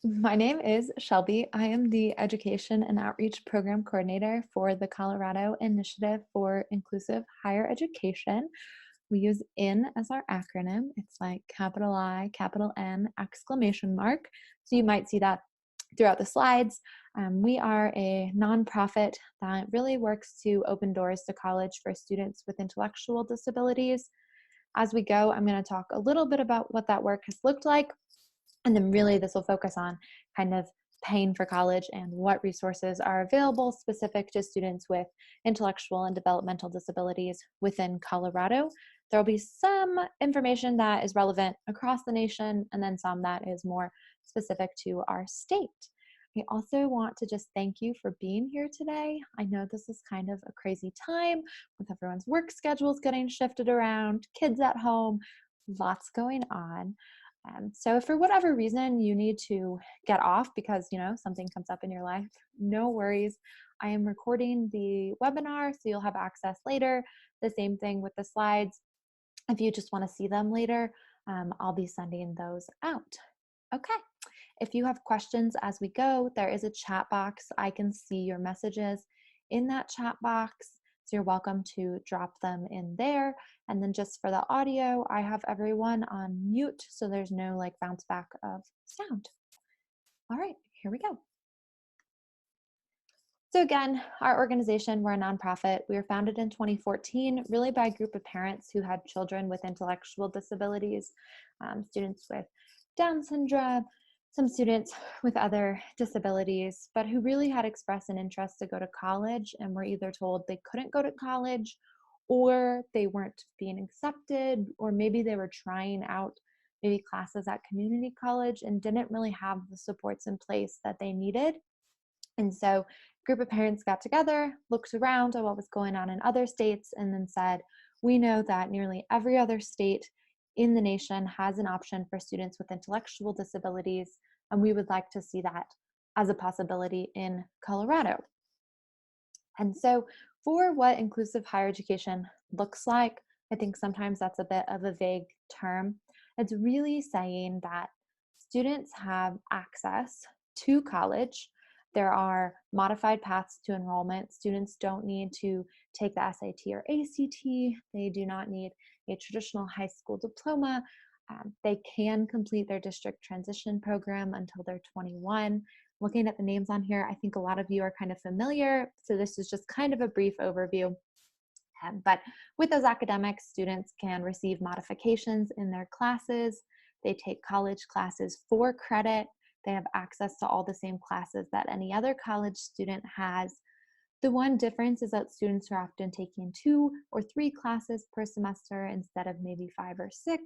My name is Shelby. I am the Education and Outreach Program Coordinator for the Colorado Initiative for Inclusive Higher Education. We use IN as our acronym. It's like capital I, capital N, exclamation mark. So you might see that throughout the slides. We are a nonprofit that really works to open doors to college for students with intellectual disabilities. As we go, I'm going to talk a little bit about what that work has looked like, and then really this will focus on kind of paying for college and what resources are available specific to students with intellectual and developmental disabilities within Colorado. There will be some information that is relevant across the nation and then some that is more specific to our state. I also want to just thank you for being here today. I know this is kind of a crazy time with everyone's work schedules getting shifted around, kids at home, lots going on. So if for whatever reason you need to get off because something comes up in your life, no worries. I am recording the webinar, so you'll have access later. The same thing with the slides. If you just want to see them later, I'll be sending those out. Okay. If you have questions as we go, there is a chat box. I can see your messages in that chat box. So you're welcome to drop them in there. And then just for the audio, I have everyone on mute, so there's no bounce back of sound. All right, here we go. So again, our organization, we're a nonprofit. We were founded in 2014, really by a group of parents who had children with intellectual disabilities, students with Down syndrome, some students with other disabilities, but who really had expressed an interest to go to college and were either told they couldn't go to college or they weren't being accepted, or maybe they were trying out maybe classes at community college and didn't really have the supports in place that they needed. And so a group of parents got together, looked around at what was going on in other states, and then said, we know that nearly every other state in the nation has an option for students with intellectual disabilities, and we would like to see that as a possibility in Colorado. And so for what inclusive higher education looks like, I think sometimes that's a bit of a vague term. It's really saying that students have access to college. There are modified paths to enrollment. Students don't need to take the SAT or ACT. They do not need a traditional high school diploma. They can complete their district transition program until they're 21. Looking at the names on here, I think a lot of you are kind of familiar. So this is just kind of a brief overview. But with those academics, students can receive modifications in their classes. They take college classes for credit. They have access to all the same classes that any other college student has. The one difference is that students are often taking 2 or 3 classes per semester instead of maybe 5 or 6.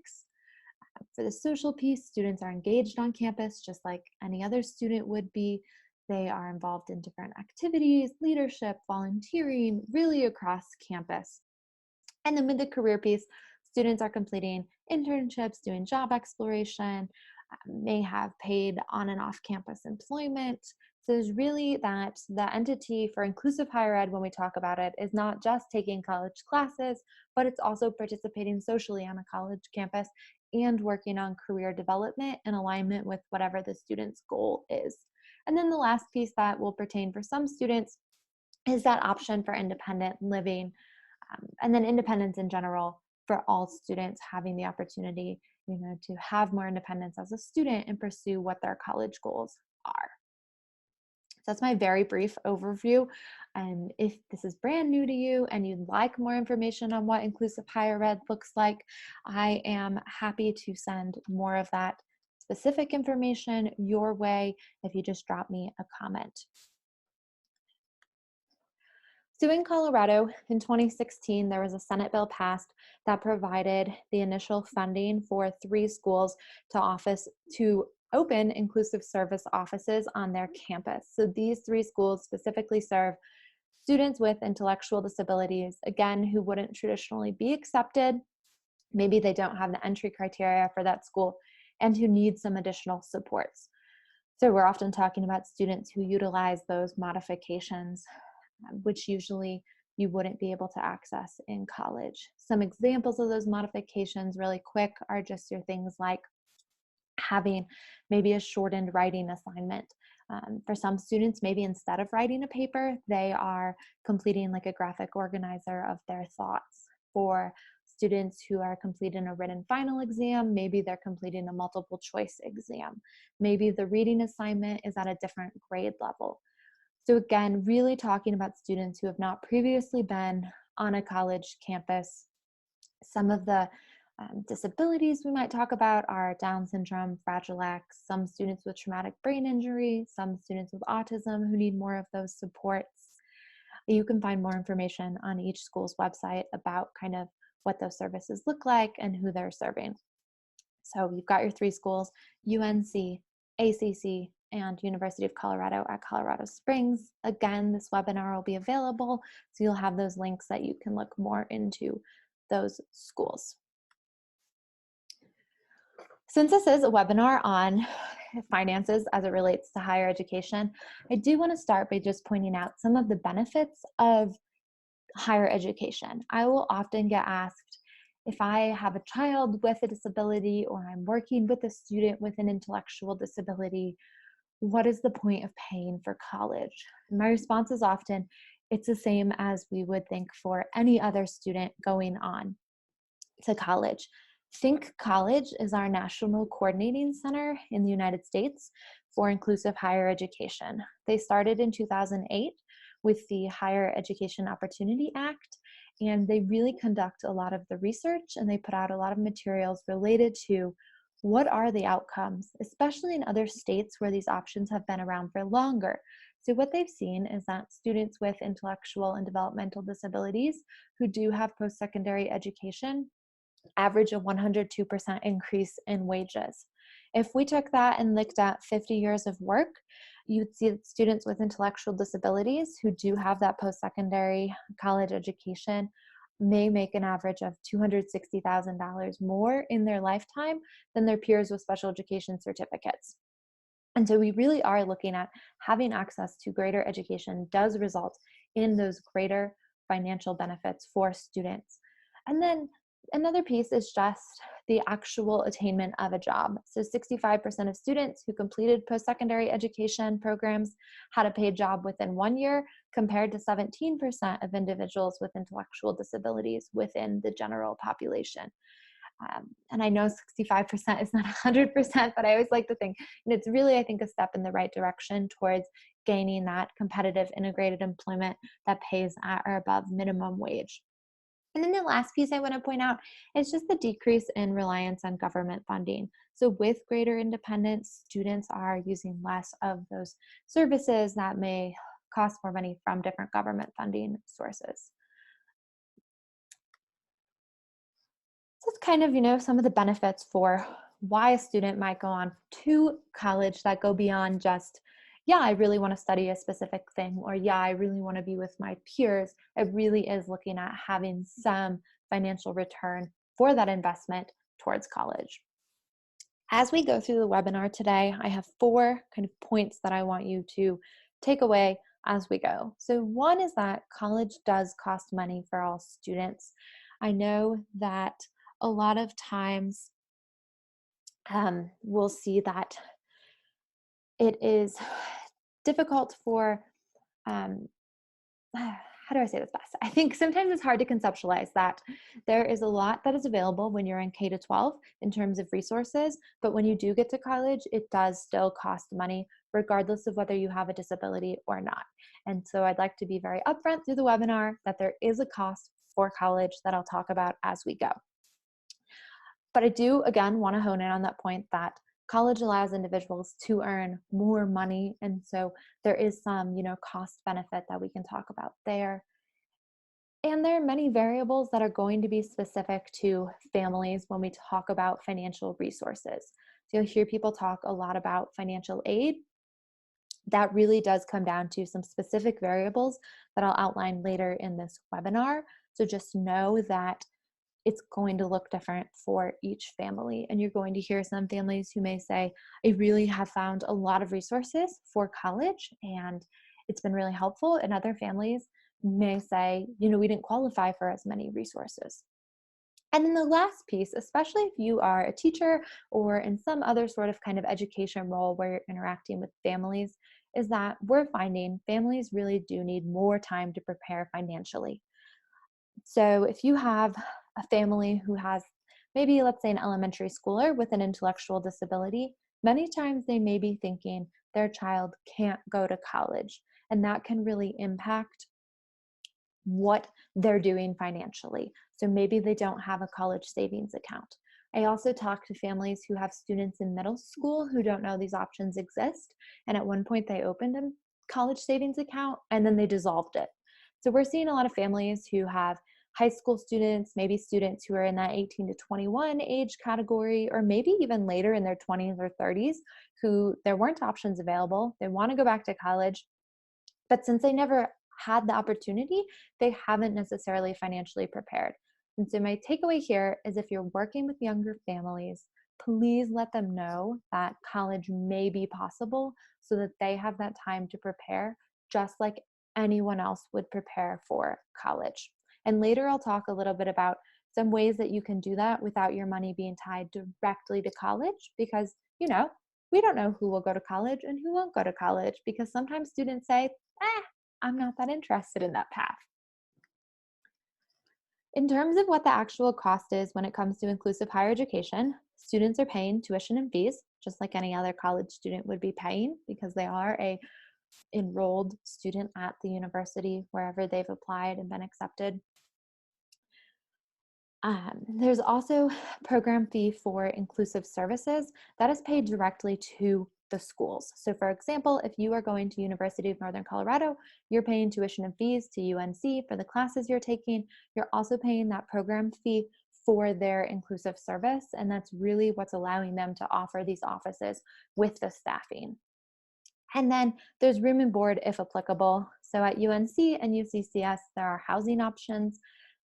For the social piece, students are engaged on campus just like any other student would be. They are involved in different activities, leadership, volunteering, really across campus. And then with the career piece, students are completing internships, doing job exploration, may have paid on and off campus employment. So there's really that the entity for inclusive higher ed, when we talk about it, is not just taking college classes, but it's also participating socially on a college campus and working on career development in alignment with whatever the student's goal is. And then the last piece that will pertain for some students is that option for independent living, and then independence in general for all students having the opportunity, to have more independence as a student and pursue what their college goals are. So that's my very brief overview. And if this is brand new to you and you'd like more information on what inclusive higher ed looks like, I am happy to send more of that specific information your way if you just drop me a comment. So in Colorado, in 2016, there was a Senate bill passed that provided the initial funding for 3 schools to open inclusive service offices on their campus. So these 3 schools specifically serve students with intellectual disabilities, again, who wouldn't traditionally be accepted. Maybe they don't have the entry criteria for that school and who need some additional supports. So we're often talking about students who utilize those modifications, which usually you wouldn't be able to access in college. Some examples of those modifications really quick are just your things like having maybe a shortened writing assignment. For some students, maybe instead of writing a paper, they are completing like a graphic organizer of their thoughts. For students who are completing a written final exam, maybe they're completing a multiple choice exam. Maybe the reading assignment is at a different grade level. So again, really talking about students who have not previously been on a college campus. Some of the disabilities we might talk about are Down syndrome, Fragile X, some students with traumatic brain injury, some students with autism who need more of those supports. You can find more information on each school's website about kind of what those services look like and who they're serving. So you've got your 3 schools, UNC, ACC, and University of Colorado at Colorado Springs. Again, this webinar will be available, so you'll have those links that you can look more into those schools. Since this is a webinar on finances as it relates to higher education, I do want to start by just pointing out some of the benefits of higher education. I will often get asked if I have a child with a disability or I'm working with a student with an intellectual disability, what is the point of paying for college? And my response is often, it's the same as we would think for any other student going on to college. Think College is our national coordinating center in the United States for inclusive higher education. They started in 2008 with the Higher Education Opportunity Act, and they really conduct a lot of the research and they put out a lot of materials related to what are the outcomes, especially in other states where these options have been around for longer. So what they've seen is that students with intellectual and developmental disabilities who do have post-secondary education average a 102% increase in wages. If we took that and looked at 50 years of work, you'd see that students with intellectual disabilities who do have that post-secondary college education may make an average of $260,000 more in their lifetime than their peers with special education certificates. And so we really are looking at having access to greater education does result in those greater financial benefits for students. And then another piece is just the actual attainment of a job. So 65% of students who completed post-secondary education programs had a paid job within 1 year, compared to 17% of individuals with intellectual disabilities within the general population. And I know 65% is not 100%, but I always like to think, and it's really, I think, a step in the right direction towards gaining that competitive integrated employment that pays at or above minimum wage. And then the last piece I want to point out is just the decrease in reliance on government funding. So with greater independence, students are using less of those services that may cost more money from different government funding sources. So it's kind of, some of the benefits for why a student might go on to college that go beyond just, yeah, I really want to study a specific thing, or yeah, I really want to be with my peers. It really is looking at having some financial return for that investment towards college. As we go through the webinar today, I have 4 kind of points that I want you to take away as we go. So one is that college does cost money for all students. I know that a lot of times we'll see that it is difficult for, how do I say this best? I think sometimes it's hard to conceptualize that there is a lot that is available when you're in K to 12 in terms of resources, but when you do get to college, it does still cost money, regardless of whether you have a disability or not. And so I'd like to be very upfront through the webinar that there is a cost for college that I'll talk about as we go. But I do, again, want to hone in on that point that college allows individuals to earn more money. And so there is some, cost benefit that we can talk about there. And there are many variables that are going to be specific to families when we talk about financial resources. So you'll hear people talk a lot about financial aid. That really does come down to some specific variables that I'll outline later in this webinar. So just know that it's going to look different for each family. And you're going to hear some families who may say, I really have found a lot of resources for college and it's been really helpful. And other families may say, we didn't qualify for as many resources. And then the last piece, especially if you are a teacher or in some other sort of kind of education role where you're interacting with families, is that we're finding families really do need more time to prepare financially. So if you have a family who has maybe, let's say, an elementary schooler with an intellectual disability, many times they may be thinking their child can't go to college, and that can really impact what they're doing financially. So maybe they don't have a college savings account. I also talk to families who have students in middle school who don't know these options exist. And at one point, they opened a college savings account and then they dissolved it. So we're seeing a lot of families who have high school students, maybe students who are in that 18 to 21 age category, or maybe even later in their 20s or 30s, who there weren't options available. They want to go back to college, but since they never had the opportunity, they haven't necessarily financially prepared. And so, my takeaway here is if you're working with younger families, please let them know that college may be possible so that they have that time to prepare, just like anyone else would prepare for college. And later, I'll talk a little bit about some ways that you can do that without your money being tied directly to college, because, we don't know who will go to college and who won't go to college, because sometimes students say, I'm not that interested in that path. In terms of what the actual cost is when it comes to inclusive higher education, students are paying tuition and fees, just like any other college student would be paying, because they are a enrolled student at the university wherever they've applied and been accepted. There's also program fee for inclusive services that is paid directly to the schools. So for example, if you are going to University of Northern Colorado, you're paying tuition and fees to UNC for the classes you're taking. You're also paying that program fee for their inclusive service, and that's really what's allowing them to offer these offices with the staffing. And then there's room and board if applicable. So at UNC and UCCS, there are housing options.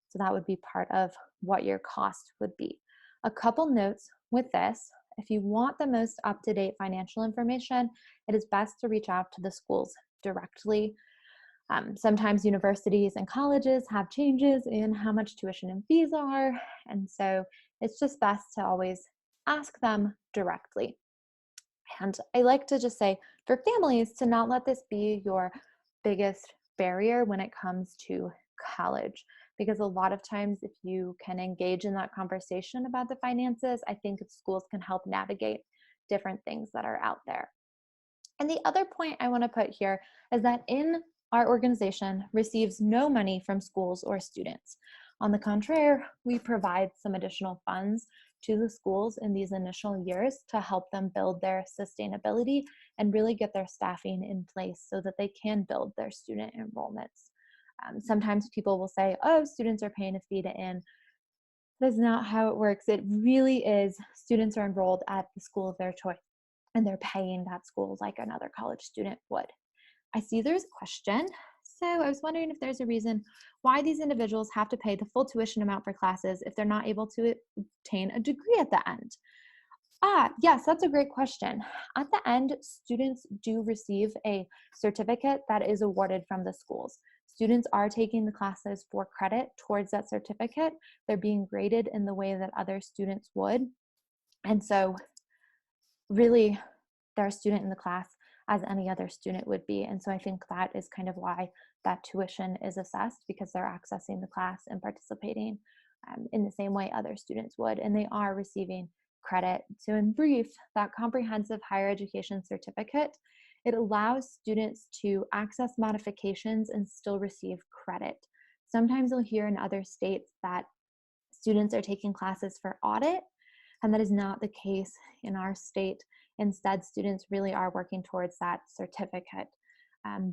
So that would be part of what your cost would be. A couple notes with this: if you want the most up-to-date financial information, it is best to reach out to the schools directly. Sometimes universities and colleges have changes in how much tuition and fees are, and so it's just best to always ask them directly. And I like to just say for families to not let this be your biggest barrier when it comes to college, because a lot of times if you can engage in that conversation about the finances, I think schools can help navigate different things that are out there. And the other point I want to put here is that our organization receives no money from schools or students. On the contrary, we provide some additional funds to the schools in these initial years to help them build their sustainability and really get their staffing in place so that they can build their student enrollments. Sometimes people will say, oh, students are paying a fee to in. That's not how it works. It really is, students are enrolled at the school of their choice and they're paying that school like another college student would. I see there's a question. So I was wondering if there's a reason why these individuals have to pay the full tuition amount for classes if they're not able to obtain a degree at the end. Yes, that's a great question. At the end, students do receive a certificate that is awarded from the schools. Students are taking the classes for credit towards that certificate. They're being graded in the way that other students would. And so really, they're a student in the class as any other student would be. And so I think that is kind of why that tuition is assessed, because they're accessing the class and participating in the same way other students would, and they are receiving credit. So in brief, that comprehensive higher education certificate, it allows students to access modifications and still receive credit. Sometimes you'll hear in other states that students are taking classes for audit, and that is not the case in our state. Instead, students really are working towards that certificate.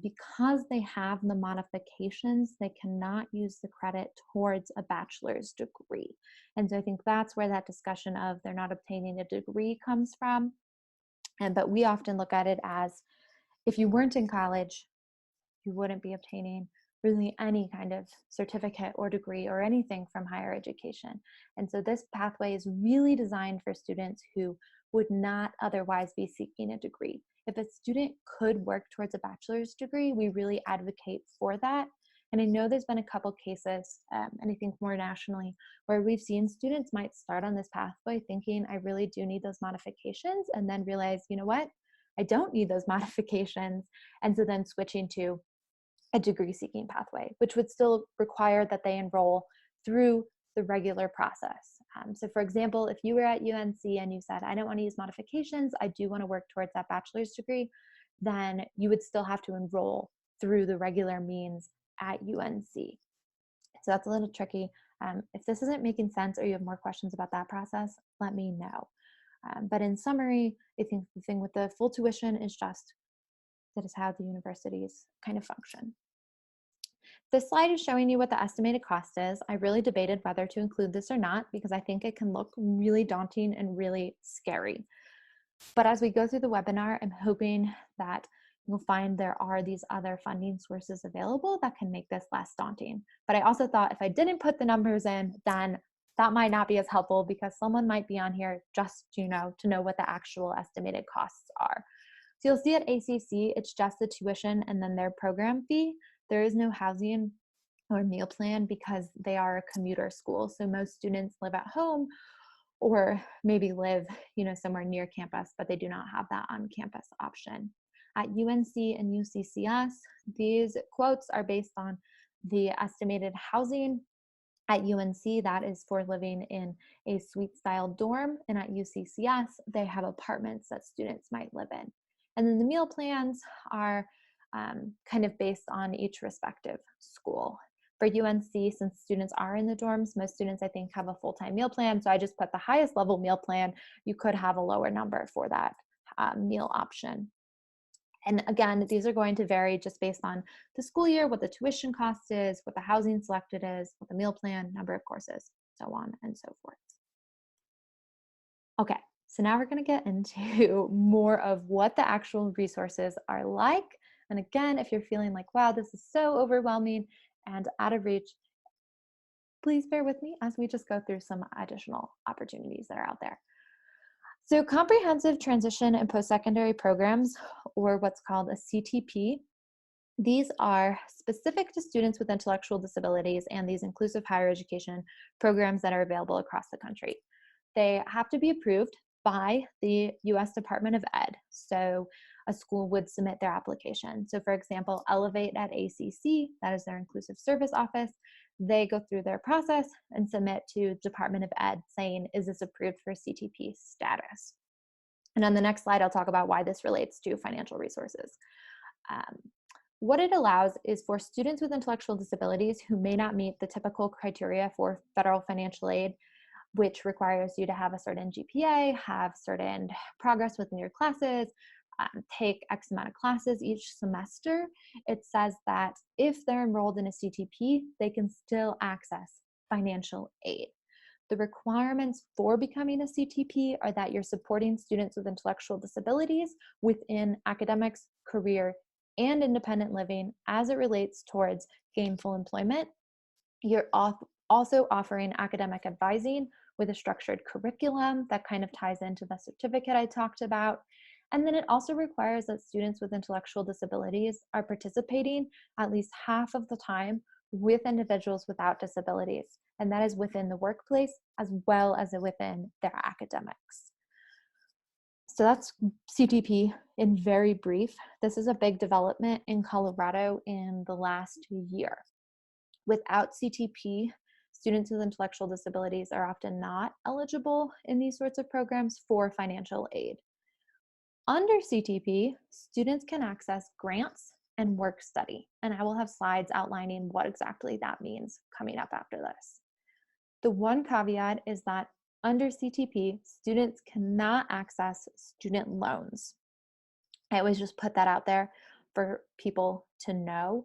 Because they have the modifications, they cannot use the credit towards a bachelor's degree. And so I think that's where that discussion of they're not obtaining a degree comes from. But we often look at it as, if you weren't in college, you wouldn't be obtaining really any kind of certificate or degree or anything from higher education. And so this pathway is really designed for students who would not otherwise be seeking a degree. If a student could work towards a bachelor's degree, we really advocate for that. And I know there's been a couple cases, and I think more nationally, where we've seen students might start on this pathway thinking, I really do need those modifications, and then realize, you know what, I don't need those modifications. And so then switching to a degree seeking pathway, which would still require that they enroll through the regular process. So for example, if you were at UNC and you said, I don't want to use modifications, I do want to work towards that bachelor's degree, then you would still have to enroll through the regular means at UNC. So that's a little tricky. If this isn't making sense or you have more questions about that process, let me know. But in summary, I think the thing with the full tuition is just that is how the universities kind of function. This slide is showing you what the estimated cost is. I really debated whether to include this or not because I think it can look really daunting and really scary. But as we go through the webinar, I'm hoping that you'll find there are these other funding sources available that can make this less daunting. But I also thought if I didn't put the numbers in, then that might not be as helpful because someone might be on here just, to know what the actual estimated costs are. So you'll see at ACC, it's just the tuition and then their program fee. There is no housing or meal plan because they are a commuter school. So most students live at home or maybe live, somewhere near campus, but they do not have that on-campus option. At UNC and UCCS, these quotes are based on the estimated housing. At UNC, that is for living in a suite-style dorm, and at UCCS, they have apartments that students might live in. And then the meal plans are kind of based on each respective school. For UNC, since students are in the dorms, most students, I think, have a full-time meal plan. So I just put the highest level meal plan. You could have a lower number for that meal option. And again, these are going to vary just based on the school year, what the tuition cost is, what the housing selected is, what the meal plan, number of courses, so on and so forth. Okay, so now we're going to get into more of what the actual resources are like. And again, if you're feeling like, wow, this is so overwhelming and out of reach, please bear with me as we just go through some additional opportunities that are out there. So comprehensive transition and post-secondary programs, or what's called a CTP, these are specific to students with intellectual disabilities and these inclusive higher education programs that are available across the country. They have to be approved by the U.S. Department of Ed. So a school would submit their application. So for example, Elevate at ACC, that is their inclusive service office, they go through their process and submit to Department of Ed saying, is this approved for CTP status? And on the next slide, I'll talk about why this relates to financial resources. What it allows is for students with intellectual disabilities who may not meet the typical criteria for federal financial aid, which requires you to have a certain GPA, have certain progress within your classes, take X amount of classes each semester. It says that if they're enrolled in a CTP, they can still access financial aid. The requirements for becoming a CTP are that you're supporting students with intellectual disabilities within academics, career, and independent living as it relates towards gainful employment. You're also offering academic advising with a structured curriculum that kind of ties into the certificate I talked about. And then it also requires that students with intellectual disabilities are participating at least half of the time with individuals without disabilities. And that is within the workplace as well as within their academics. So that's CTP in very brief. This is a big development in Colorado in the last year. Without CTP, students with intellectual disabilities are often not eligible in these sorts of programs for financial aid. Under CTP, students can access grants and work study, and I will have slides outlining what exactly that means coming up after this. The one caveat is that under CTP, students cannot access student loans. I always just put that out there for people to know.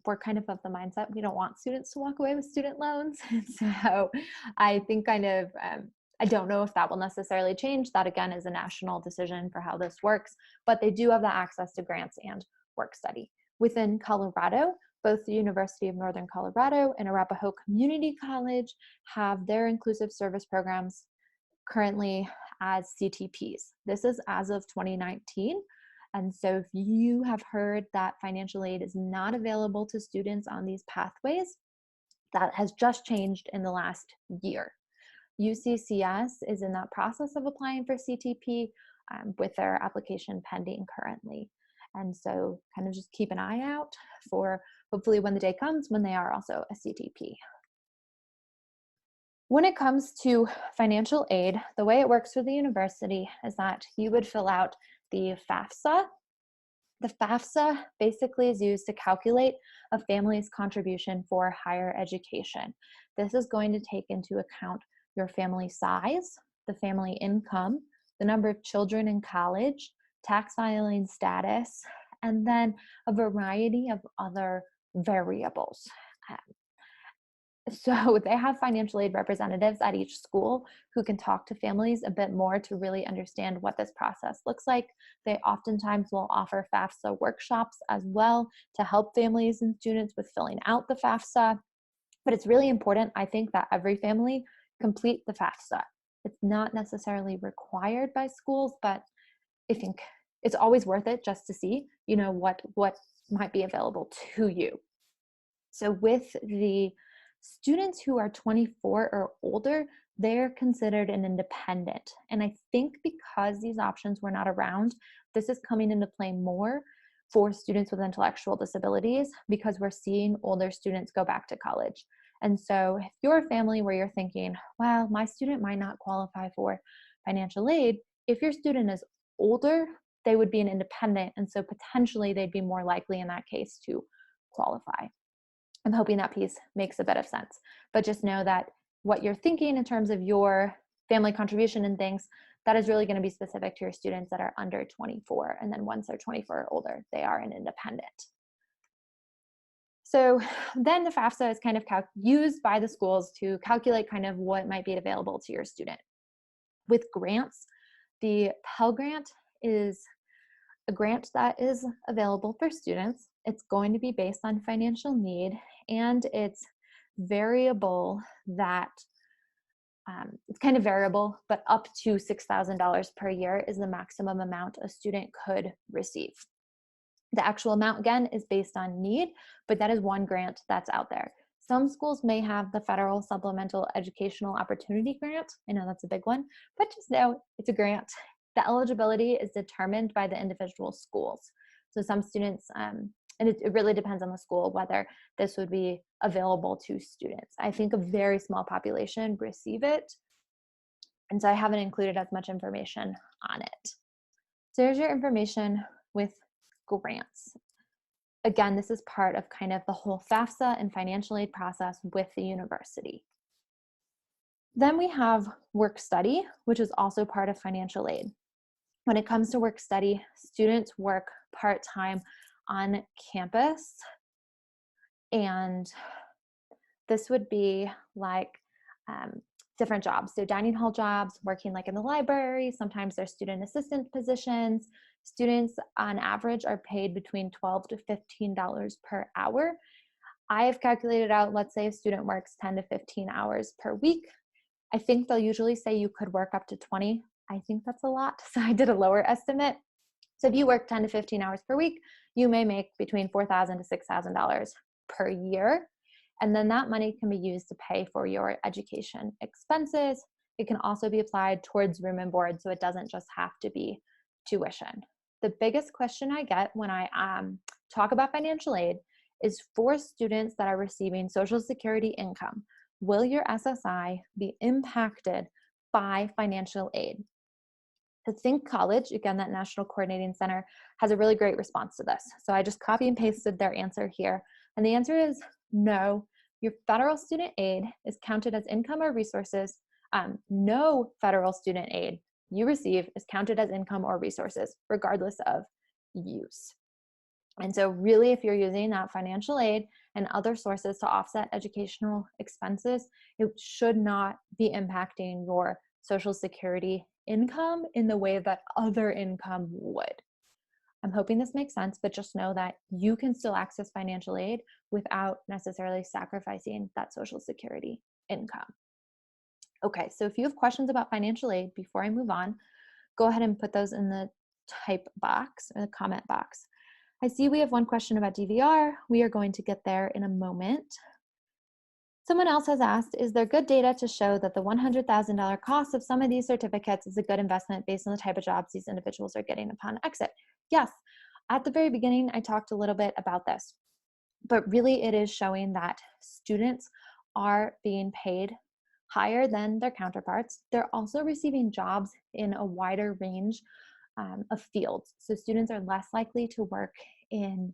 We're kind of the mindset we don't want students to walk away with student loans. So I think I don't know if that will necessarily change. That again is a national decision for how this works, but they do have the access to grants and work study. Within Colorado, both the University of Northern Colorado and Arapahoe Community College have their inclusive service programs currently as CTPs. This is as of 2019. And so if you have heard that financial aid is not available to students on these pathways, that has just changed in the last year. UCCS is in that process of applying for CTP with their application pending currently. And so kind of just keep an eye out for hopefully when the day comes when they are also a CTP. When it comes to financial aid, the way it works for the university is that you would fill out the FAFSA. The FAFSA basically is used to calculate a family's contribution for higher education. This is going to take into account your family size, the family income, the number of children in college, tax filing status, and then a variety of other variables. So they have financial aid representatives at each school who can talk to families a bit more to really understand what this process looks like. They oftentimes will offer FAFSA workshops as well to help families and students with filling out the FAFSA. But it's really important, I think, that every family complete the FAFSA. It's not necessarily required by schools, but I think it's always worth it just to see, what might be available to you. So with the students who are 24 or older, they're considered an independent. And I think because these options were not around, this is coming into play more for students with intellectual disabilities because we're seeing older students go back to college. And so if you're a family where you're thinking, well, my student might not qualify for financial aid, if your student is older, they would be an independent. And so potentially they'd be more likely in that case to qualify. I'm hoping that piece makes a bit of sense, but just know that what you're thinking in terms of your family contribution and things, that is really going to be specific to your students that are under 24. And then once they're 24 or older, they are an independent. So then the FAFSA is kind of used by the schools to calculate kind of what might be available to your student. With grants, the Pell Grant is a grant that is available for students. It's going to be based on financial need, and it's variable that it's kind of variable, but up to $6,000 per year is the maximum amount a student could receive. The actual amount, again, is based on need, but that is one grant that's out there. Some schools may have the Federal Supplemental Educational Opportunity Grant. I know that's a big one, but just know it's a grant. The eligibility is determined by the individual schools. So some students, and it really depends on the school, whether this would be available to students. I think a very small population receive it, and so I haven't included as much information on it. So here's your information with grants. Again, this is part of kind of the whole FAFSA and financial aid process with the university. Then we have Workstudy, which is also part of financial aid. When it comes to Workstudy, students work part-time on campus, and this would be like different jobs. So dining hall jobs, working like in the library, sometimes there's student assistant positions. Students on average are paid between $12 to $15 per hour. I have calculated out, let's say a student works 10 to 15 hours per week. I think they'll usually say you could work up to 20. I think that's a lot, so I did a lower estimate. So if you work 10 to 15 hours per week, you may make between $4,000 to $6,000 per year. And then that money can be used to pay for your education expenses. It can also be applied towards room and board, so it doesn't just have to be tuition. The biggest question I get when I talk about financial aid is for students that are receiving Social Security income, will your SSI be impacted by financial aid? The Think College, again, that National Coordinating Center, has a really great response to this. So I just copy and pasted their answer here. And the answer is no. Your federal student aid is counted as income or resources. No federal student aid you receive is counted as income or resources, regardless of use. And so really, if you're using that financial aid and other sources to offset educational expenses, it should not be impacting your Social Security income in the way that other income would. I'm hoping this makes sense, but just know that you can still access financial aid without necessarily sacrificing that Social Security income. Okay, so if you have questions about financial aid before I move on, go ahead and put those in the type box or the comment box. I see we have one question about DVR. We are going to get there in a moment. Someone else has asked, is there good data to show that the $100,000 cost of some of these certificates is a good investment based on the type of jobs these individuals are getting upon exit? Yes. At the very beginning, I talked a little bit about this, but really it is showing that students are being paid higher than their counterparts. They're also receiving jobs in a wider range of fields. So students are less likely to work in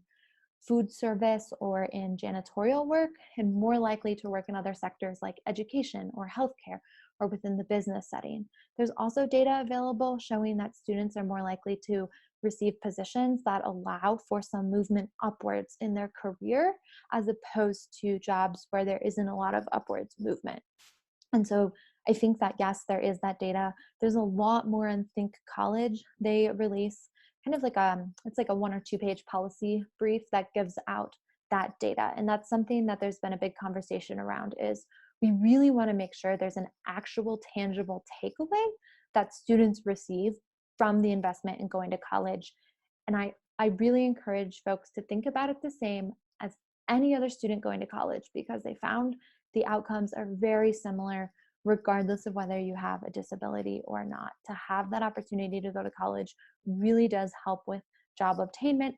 food service or in janitorial work, and more likely to work in other sectors like education or healthcare or within the business setting. There's also data available showing that students are more likely to receive positions that allow for some movement upwards in their career, as opposed to jobs where there isn't a lot of upwards movement. And so I think that, yes, there is that data. There's a lot more in Think College. They release kind of like it's like a 1 or 2 page policy brief that gives out that data. And that's something that there's been a big conversation around, is we really want to make sure there's an actual tangible takeaway that students receive from the investment in going to college. And I really encourage folks to think about it the same as any other student going to college, because they found the outcomes are very similar regardless of whether you have a disability or not. To have that opportunity to go to college really does help with job obtainment.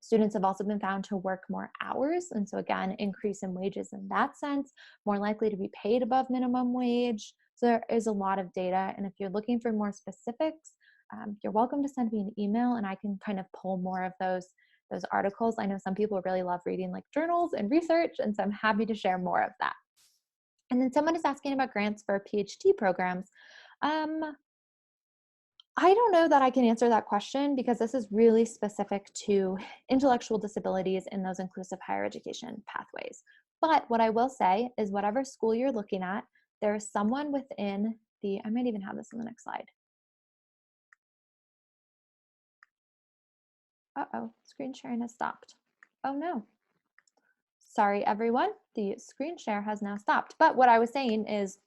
Students have also been found to work more hours, and so again, increase in wages in that sense, more likely to be paid above minimum wage. So there is a lot of data, and if you're looking for more specifics, you're welcome to send me an email and I can kind of pull more of those articles. I know some people really love reading like journals and research, and so I'm happy to share more of that. And then someone is asking about grants for PhD programs. I don't know that I can answer that question, because this is really specific to intellectual disabilities in those inclusive higher education pathways. But what I will say is, whatever school you're looking at, there is someone within the, I might even have this in the next slide. Uh-oh, screen sharing has stopped. Oh no. Sorry, everyone, the screen share has now stopped. But what I was saying is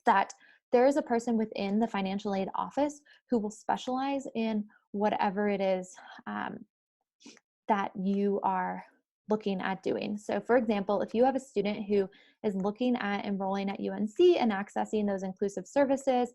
that there is a person within the financial aid office who will specialize in whatever it is that you are looking at doing. So for example, if you have a student who is looking at enrolling at UNC and accessing those inclusive services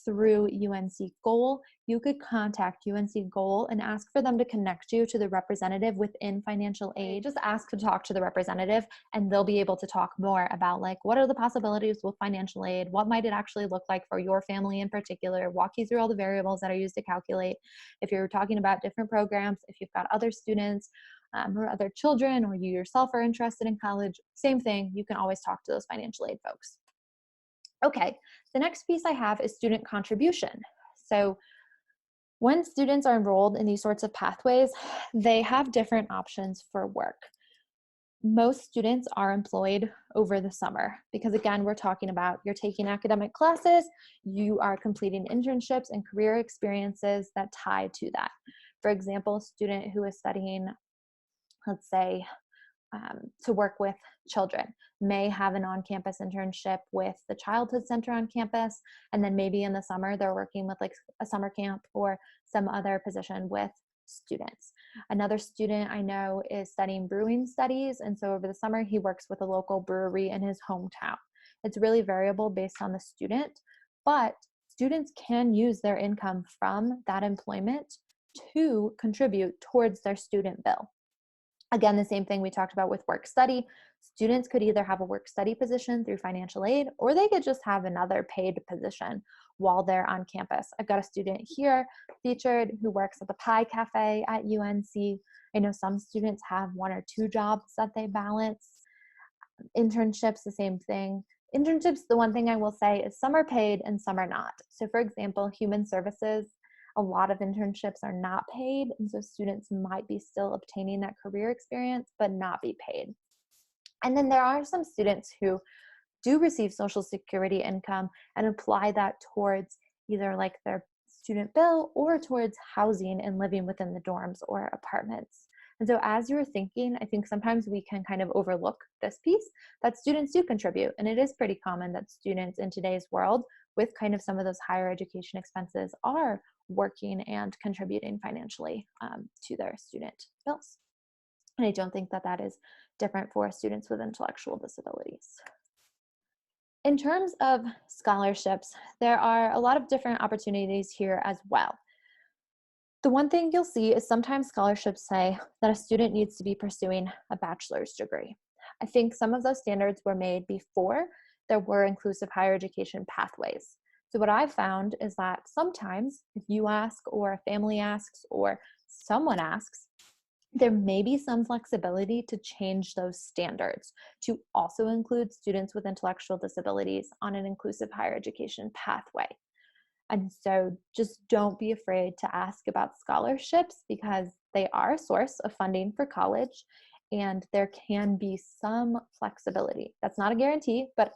through UNC Goal, you could contact UNC Goal and ask for them to connect you to the representative within financial aid. Just ask to talk to the representative and they'll be able to talk more about, like, what are the possibilities with financial aid? What might it actually look like for your family in particular? Walk you through all the variables that are used to calculate. If you're talking about different programs, if you've got other students or other children, or you yourself are interested in college, same thing, you can always talk to those financial aid folks. Okay, the next piece I have is student contribution. So when students are enrolled in these sorts of pathways, they have different options for work. Most students are employed over the summer, because again, we're talking about, you're taking academic classes, you are completing internships and career experiences that tie to that. For example, a student who is studying, let's say, to work with children may have an on-campus internship with the childhood center on campus, and then maybe in the summer they're working with like a summer camp or some other position with students. Another student I know is studying brewing studies, and so over the summer he works with a local brewery in his hometown. It's really variable based on the student, but students can use their income from that employment to contribute towards their student bill. Again, the same thing we talked about with Workstudy. Students could either have a Workstudy position through financial aid, or they could just have another paid position while they're on campus. I've got a student here featured who works at the Pie Cafe at UNC. I know some students have 1 or 2 jobs that they balance. Internships, the same thing. Internships, the one thing I will say is some are paid and some are not. So for example, human services, a lot of internships are not paid, and so students might be still obtaining that career experience but not be paid. And then there are some students who do receive Social Security income and apply that towards either like their student bill or towards housing and living within the dorms or apartments. And so as you're thinking, I think sometimes we can kind of overlook this piece, that students do contribute. And it is pretty common that students in today's world, with kind of some of those higher education expenses, are working and contributing financially to their student bills. And I don't think that that is different for students with intellectual disabilities. In terms of scholarships, there are a lot of different opportunities here as well. The one thing you'll see is sometimes scholarships say that a student needs to be pursuing a bachelor's degree. I think some of those standards were made before there were inclusive higher education pathways. So what I've found is that sometimes if you ask or a family asks or someone asks, there may be some flexibility to change those standards to also include students with intellectual disabilities on an inclusive higher education pathway. And so just don't be afraid to ask about scholarships because they are a source of funding for college and there can be some flexibility. That's not a guarantee, but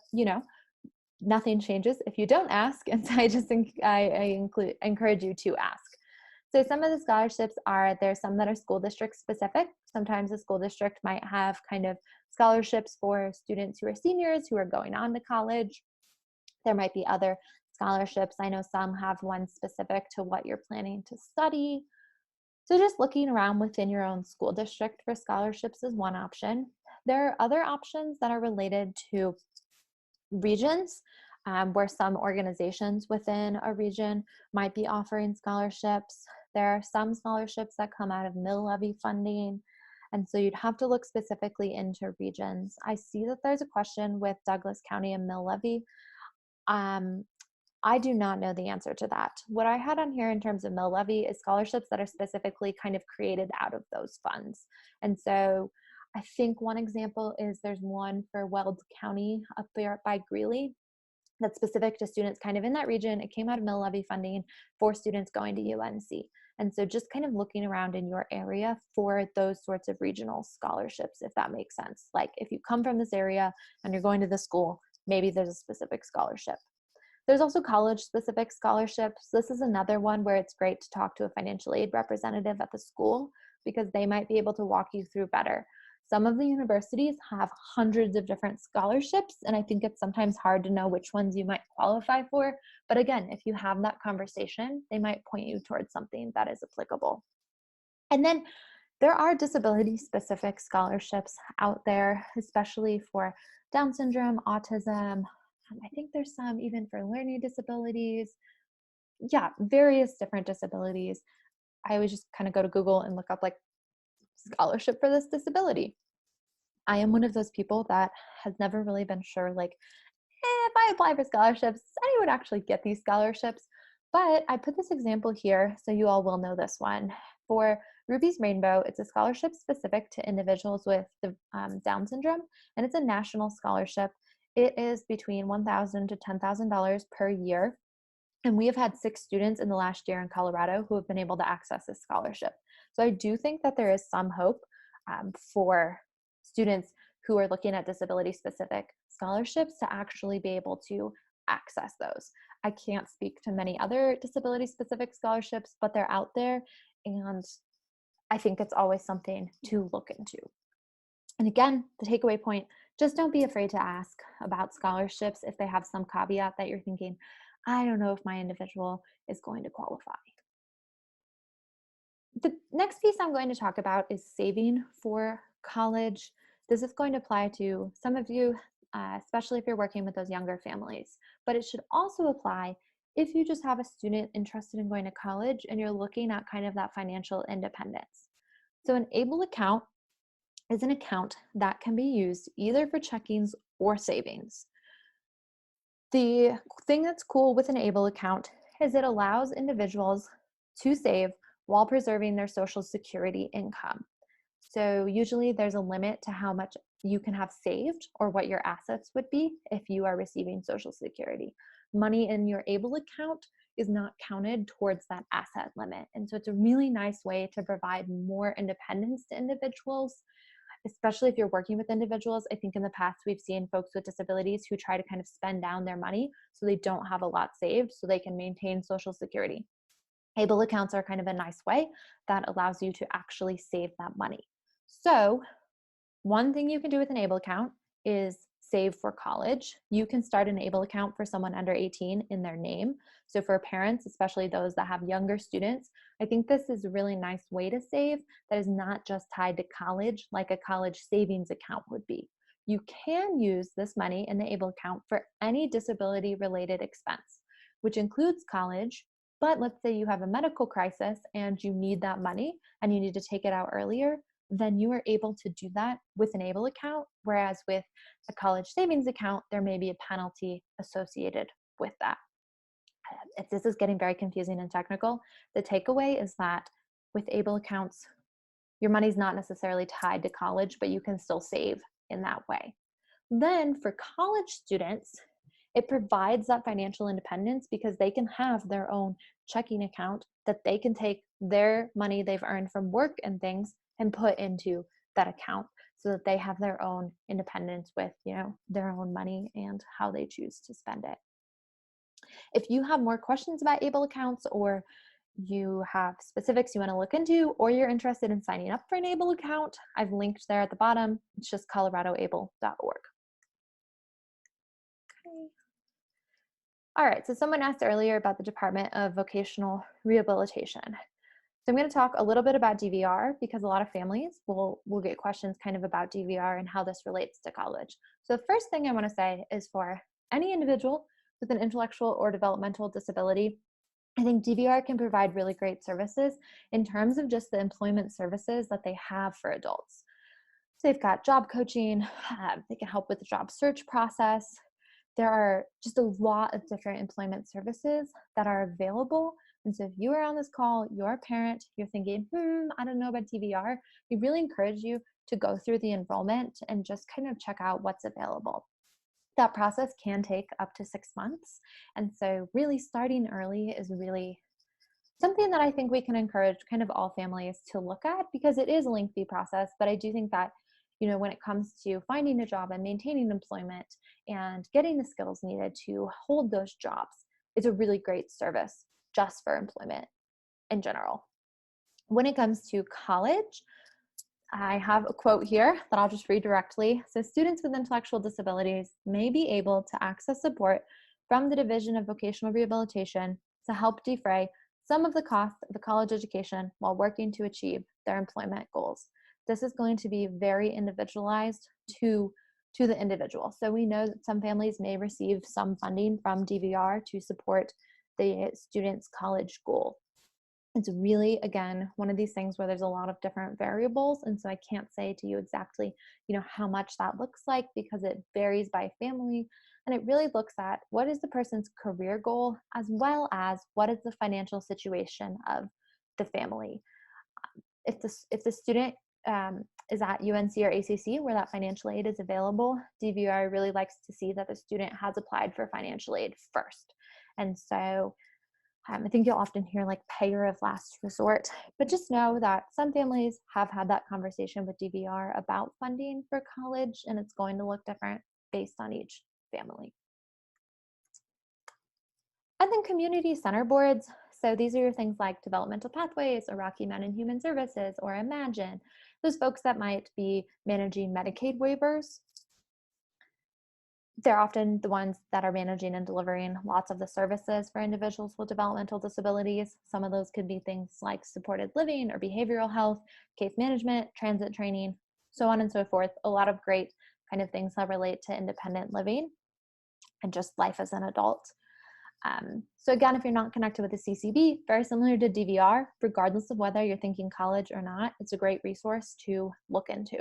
nothing changes if you don't ask. And so I encourage you to ask. So some of the scholarships there's some that are school district specific. Sometimes a school district might have kind of scholarships for students who are seniors who are going on to college. There might be other scholarships. I know some have one specific to what you're planning to study. So just looking around within your own school district for scholarships is one option. There are other options that are related to regions, where some organizations within a region might be offering scholarships. There are some scholarships that come out of mill levy funding. And so you'd have to look specifically into regions. I see that there's a question with Douglas County and mill levy. I do not know the answer to that. What I had on here in terms of mill levy is scholarships that are specifically kind of created out of those funds. And so I think one example is there's one for Weld County up there by Greeley that's specific to students kind of in that region. It came out of mill levy funding for students going to UNC. And so just kind of looking around in your area for those sorts of regional scholarships, if that makes sense. Like if you come from this area and you're going to this school, maybe there's a specific scholarship. There's also college-specific scholarships. This is another one where it's great to talk to a financial aid representative at the school because they might be able to walk you through better. Some of the universities have hundreds of different scholarships, and I think it's sometimes hard to know which ones you might qualify for. But again, if you have that conversation, they might point you towards something that is applicable. And then there are disability-specific scholarships out there, especially for Down syndrome, autism. I think there's some even for learning disabilities. Yeah, various different disabilities. I always just kind of go to Google and look up like scholarship for this disability. I am one of those people that has never really been sure, like, if I apply for scholarships, I would actually get these scholarships. But I put this example here so you all will know this one. For Ruby's Rainbow, it's a scholarship specific to individuals with the Down syndrome, and it's a national scholarship. It is between $1,000 to $10,000 per year. And we have had 6 students in the last year in Colorado who have been able to access this scholarship. So I do think that there is some hope for students who are looking at disability-specific scholarships to actually be able to access those. I can't speak to many other disability-specific scholarships, but they're out there, and I think it's always something to look into. And again, the takeaway point, just don't be afraid to ask about scholarships if they have some caveat that you're thinking, I don't know if my individual is going to qualify. The next piece I'm going to talk about is saving for college. This is going to apply to some of you, especially if you're working with those younger families, but it should also apply if you just have a student interested in going to college and you're looking at kind of that financial independence. So an ABLE account is an account that can be used either for checkings or savings. The thing that's cool with an ABLE account is it allows individuals to save while preserving their Social Security income. So usually there's a limit to how much you can have saved or what your assets would be if you are receiving Social Security. Money in your ABLE account is not counted towards that asset limit. And so it's a really nice way to provide more independence to individuals, especially if you're working with individuals. I think in the past we've seen folks with disabilities who try to kind of spend down their money so they don't have a lot saved so they can maintain Social Security. ABLE accounts are kind of a nice way that allows you to actually save that money. So one thing you can do with an ABLE account is save for college, you can start an ABLE account for someone under 18 in their name. So for parents, especially those that have younger students, I think this is a really nice way to save that is not just tied to college like a college savings account would be. You can use this money in the ABLE account for any disability related expense, which includes college. But let's say you have a medical crisis and you need that money and you need to take it out earlier, then you are able to do that with an ABLE account, whereas with a college savings account, there may be a penalty associated with that. If this is getting very confusing and technical, the takeaway is that with ABLE accounts, your money's not necessarily tied to college, but you can still save in that way. Then for college students, it provides that financial independence because they can have their own checking account that they can take their money they've earned from work and things and put into that account so that they have their own independence with, their own money and how they choose to spend it. If you have more questions about ABLE accounts, or you have specifics you want to look into, or you're interested in signing up for an ABLE account, I've linked there at the bottom. It's just coloradoable.org. Okay. All right, so someone asked earlier about the Department of Vocational Rehabilitation. So I'm going to talk a little bit about DVR because a lot of families will get questions kind of about DVR and how this relates to college. So the first thing I want to say is for any individual with an intellectual or developmental disability, I think DVR can provide really great services in terms of just the employment services that they have for adults. So they've got job coaching, they can help with the job search process. There are just a lot of different employment services that are available. And so if you are on this call, you're a parent, you're thinking, I don't know about DVR, we really encourage you to go through the enrollment and just kind of check out what's available. That process can take up to 6 months. And so really starting early is really something that I think we can encourage kind of all families to look at, because it is a lengthy process. But I do think that, when it comes to finding a job and maintaining employment and getting the skills needed to hold those jobs, it's a really great service just for employment in general. When it comes to college, I have a quote here that I'll just read directly. So students with intellectual disabilities may be able to access support from the Division of Vocational Rehabilitation to help defray some of the costs of the college education while working to achieve their employment goals. This is going to be very individualized to the individual. So we know that some families may receive some funding from DVR to support the student's college goal. It's really, again, one of these things where there's a lot of different variables. And so I can't say to you exactly, how much that looks like, because it varies by family. And it really looks at what is the person's career goal, as well as what is the financial situation of the family. If the student is at UNC or ACC where that financial aid is available, DVR really likes to see that the student has applied for financial aid first. And so I think you'll often hear like payer of last resort, but just know that some families have had that conversation with DVR about funding for college, and it's going to look different based on each family. And then community center boards. So these are your things like Developmental Pathways or Rocky Mountain Human Services or Imagine, those folks that might be managing Medicaid waivers. They're often the ones that are managing and delivering lots of the services for individuals with developmental disabilities. Some of those could be things like supported living or behavioral health, case management, transit training, so on and so forth. A lot of great kind of things that relate to independent living and just life as an adult. So again, if you're not connected with the CCB, very similar to DVR, regardless of whether you're thinking college or not, it's a great resource to look into.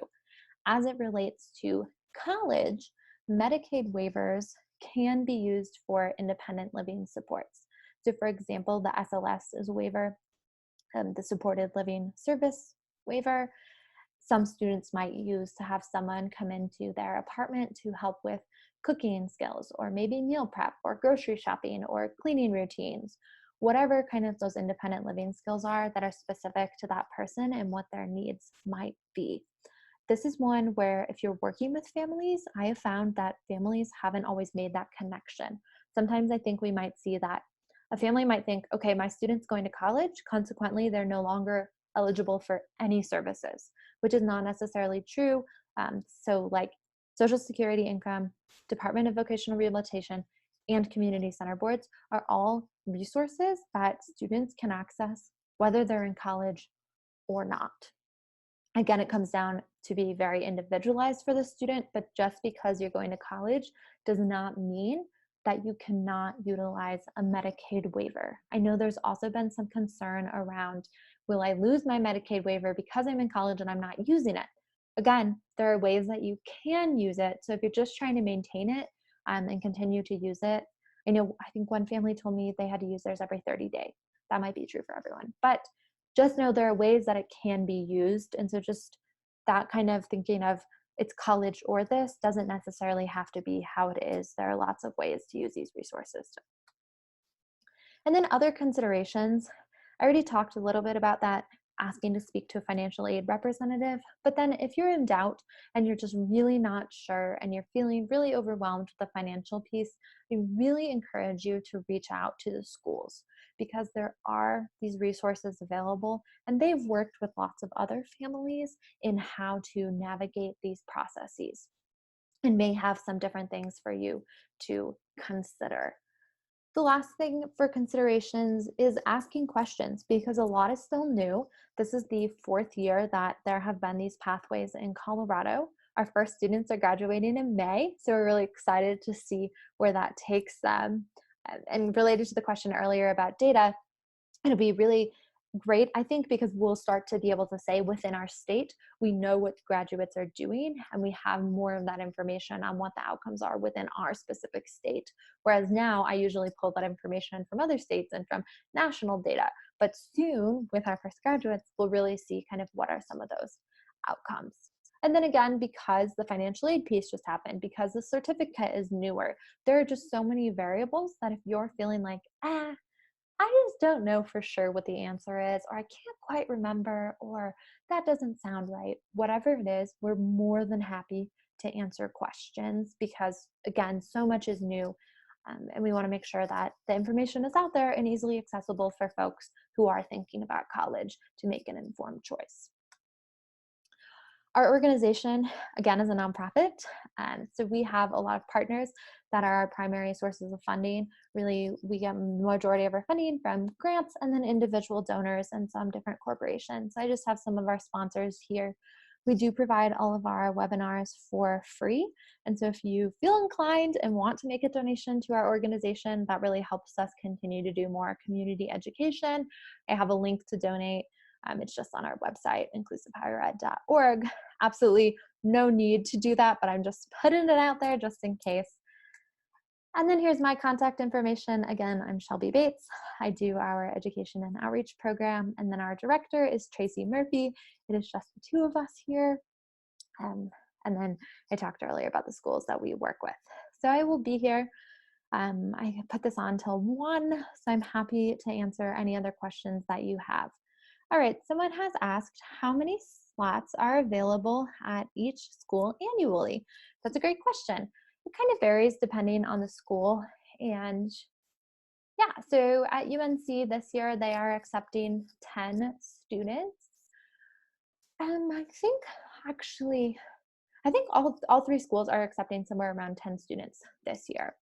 As it relates to college, Medicaid waivers can be used for independent living supports. So for example, the SLS is a waiver, the supported living service waiver. Some students might use to have someone come into their apartment to help with cooking skills, or maybe meal prep or grocery shopping or cleaning routines, whatever kind of those independent living skills are that are specific to that person and what their needs might be. This is one where if you're working with families, I have found that families haven't always made that connection. Sometimes I think we might see that a family might think, okay, my student's going to college, consequently, they're no longer eligible for any services, which is not necessarily true. So like Social Security income, Department of Vocational Rehabilitation, and community center boards are all resources that students can access whether they're in college or not. Again, it comes down to be very individualized for the student, but just because you're going to college does not mean that you cannot utilize a Medicaid waiver. I know there's also been some concern around, will I lose my Medicaid waiver because I'm in college and I'm not using it? Again, there are ways that you can use it. So if you're just trying to maintain it and continue to use it, I think one family told me they had to use theirs every 30 days. That might be true for everyone, but just know there are ways that it can be used. And so just that kind of thinking of it's college or this doesn't necessarily have to be how it is. There are lots of ways to use these resources. And then other considerations, I already talked a little bit about that, asking to speak to a financial aid representative. But then if you're in doubt and you're just really not sure and you're feeling really overwhelmed with the financial piece, I really encourage you to reach out to the schools, because there are these resources available and they've worked with lots of other families in how to navigate these processes and may have some different things for you to consider. The last thing for considerations is asking questions, because a lot is still new. This is the 4th year that there have been these pathways in Colorado. Our first students are graduating in May, so we're really excited to see where that takes them. And related to the question earlier about data, it'll be really great, I think, because we'll start to be able to say within our state, we know what graduates are doing and we have more of that information on what the outcomes are within our specific state. Whereas now I usually pull that information from other states and from national data. But soon with our first graduates, we'll really see kind of what are some of those outcomes. And then again, because the financial aid piece just happened, because the certificate is newer, there are just so many variables that if you're feeling like, I just don't know for sure what the answer is, or I can't quite remember, or that doesn't sound right. Whatever it is, we're more than happy to answer questions, because again, so much is new. And we want to make sure that the information is out there and easily accessible for folks who are thinking about college to make an informed choice. Our organization, again, is a nonprofit. So we have a lot of partners that are our primary sources of funding. Really, we get the majority of our funding from grants and then individual donors and some different corporations. So I just have some of our sponsors here. We do provide all of our webinars for free. And so if you feel inclined and want to make a donation to our organization, that really helps us continue to do more community education. I have a link to donate. It's just on our website, inclusivehighered.org. Absolutely no need to do that, but I'm just putting it out there just in case. And then here's my contact information. Again, I'm Shelby Bates. I do our education and outreach program. And then our director is Tracy Murphy. It is just the two of us here. And then I talked earlier about the schools that we work with. So I will be here. I put this on till 1, so I'm happy to answer any other questions that you have. All right, someone has asked how many slots are available at each school annually. That's a great question. It kind of varies depending on the school. And yeah, so at UNC this year, they are accepting 10 students. I think all 3 schools are accepting somewhere around 10 students this year.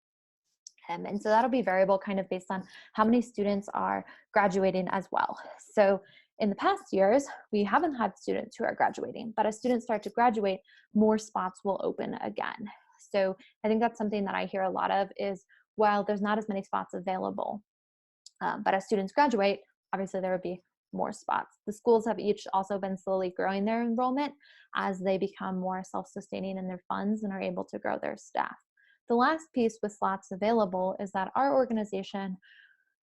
And so that'll be variable kind of based on how many students are graduating as well. So in the past years, we haven't had students who are graduating, but as students start to graduate, more spots will open again. So I think that's something that I hear a lot of is, while there's not as many spots available, but as students graduate, obviously there would be more spots. The schools have each also been slowly growing their enrollment as they become more self-sustaining in their funds and are able to grow their staff. The last piece with slots available is that our organization,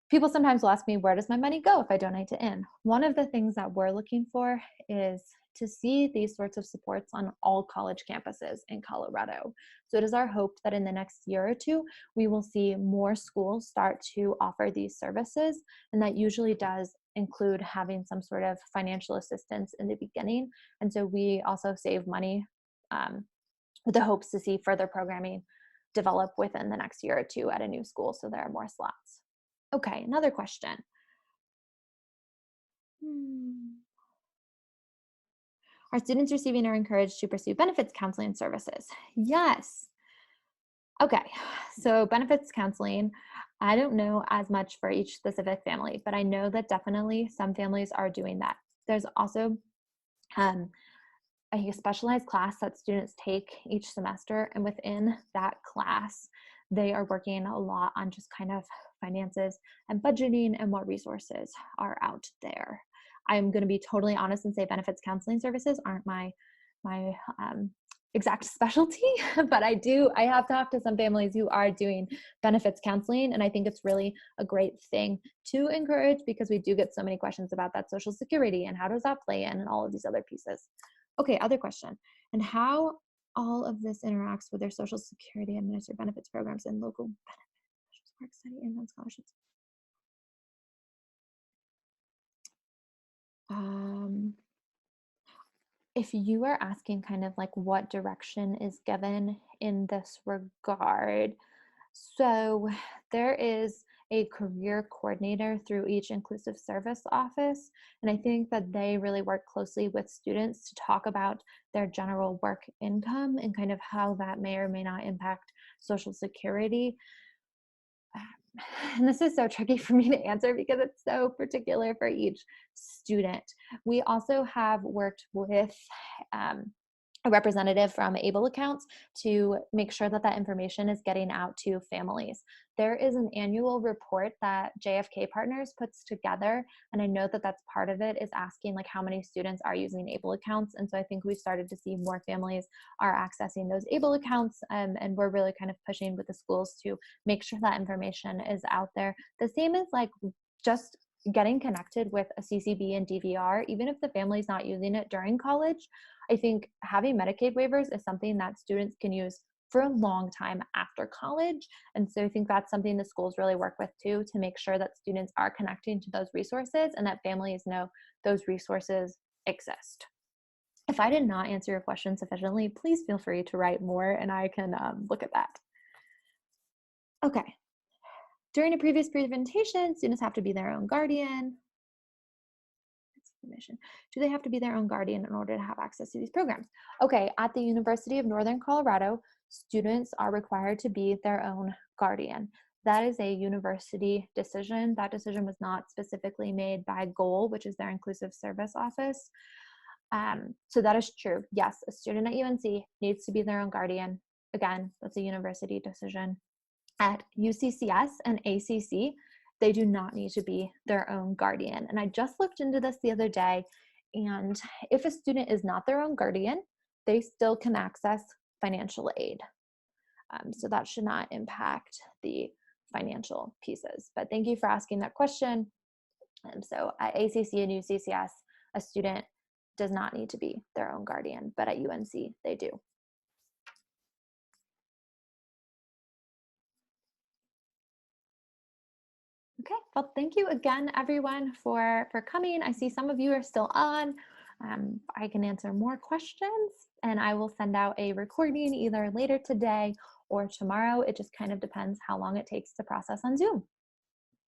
people sometimes will ask me, where does my money go if I donate to IN? One of the things that we're looking for is to see these sorts of supports on all college campuses in Colorado. So it is our hope that in the next year or 2, we will see more schools start to offer these services. And that usually does include having some sort of financial assistance in the beginning. And so we also save money with the hopes to see further programming develop within the next year or 2 at a new school, so there are more slots. Okay, another question. Are students receiving or encouraged to pursue benefits counseling services? Yes. Okay, so benefits counseling, I don't know as much for each specific family, but I know that definitely some families are doing that. There's also um, a specialized class that students take each semester, and within that class, they are working a lot on just kind of finances and budgeting and what resources are out there. I'm going to be totally honest and say benefits counseling services aren't my exact specialty, but I have talked to some families who are doing benefits counseling, and I think it's really a great thing to encourage because we do get so many questions about that Social Security and how does that play in and all of these other pieces. Okay, other question. And how all of this interacts with their Social Security administered benefits programs and local benefits, work study, income scholarships. Um, if you are asking kind of like what direction is given in this regard, so there is a career coordinator through each inclusive service office. And I think that they really work closely with students to talk about their general work income and kind of how that may or may not impact Social Security. And this is so tricky for me to answer because it's so particular for each student. We also have worked with a representative from Able Accounts to make sure that that information is getting out to families. There is an annual report that JFK Partners puts together, and I know that that's part of it is asking like how many students are using Able Accounts, and so I think we've started to see more families are accessing those Able Accounts, and we're really kind of pushing with the schools to make sure that information is out there. The same is like just getting connected with a CCB and DVR, even if the family's not using it during college. I think having Medicaid waivers is something that students can use for a long time after college. And so I think that's something the schools really work with too, to make sure that students are connecting to those resources and that families know those resources exist. If I did not answer your question sufficiently, please feel free to write more and I can look at that. Okay. During a previous presentation, students have to be their own guardian. Do they have to be their own guardian in order to have access to these programs? Okay, at the University of Northern Colorado, students are required to be their own guardian. That is a university decision. That decision was not specifically made by GOAL, which is their inclusive service office. So that is true. Yes, a student at UNC needs to be their own guardian. Again, that's a university decision. At UCCS and ACC, they do not need to be their own guardian. And I just looked into this the other day, and if a student is not their own guardian, they still can access financial aid. So that should not impact the financial pieces. But thank you for asking that question. So at ACC and UCCS, a student does not need to be their own guardian, but at UNC, they do. Okay, well, thank you again, everyone, for coming. I see some of you are still on. I can answer more questions, and I will send out a recording either later today or tomorrow. It just kind of depends how long it takes to process on Zoom.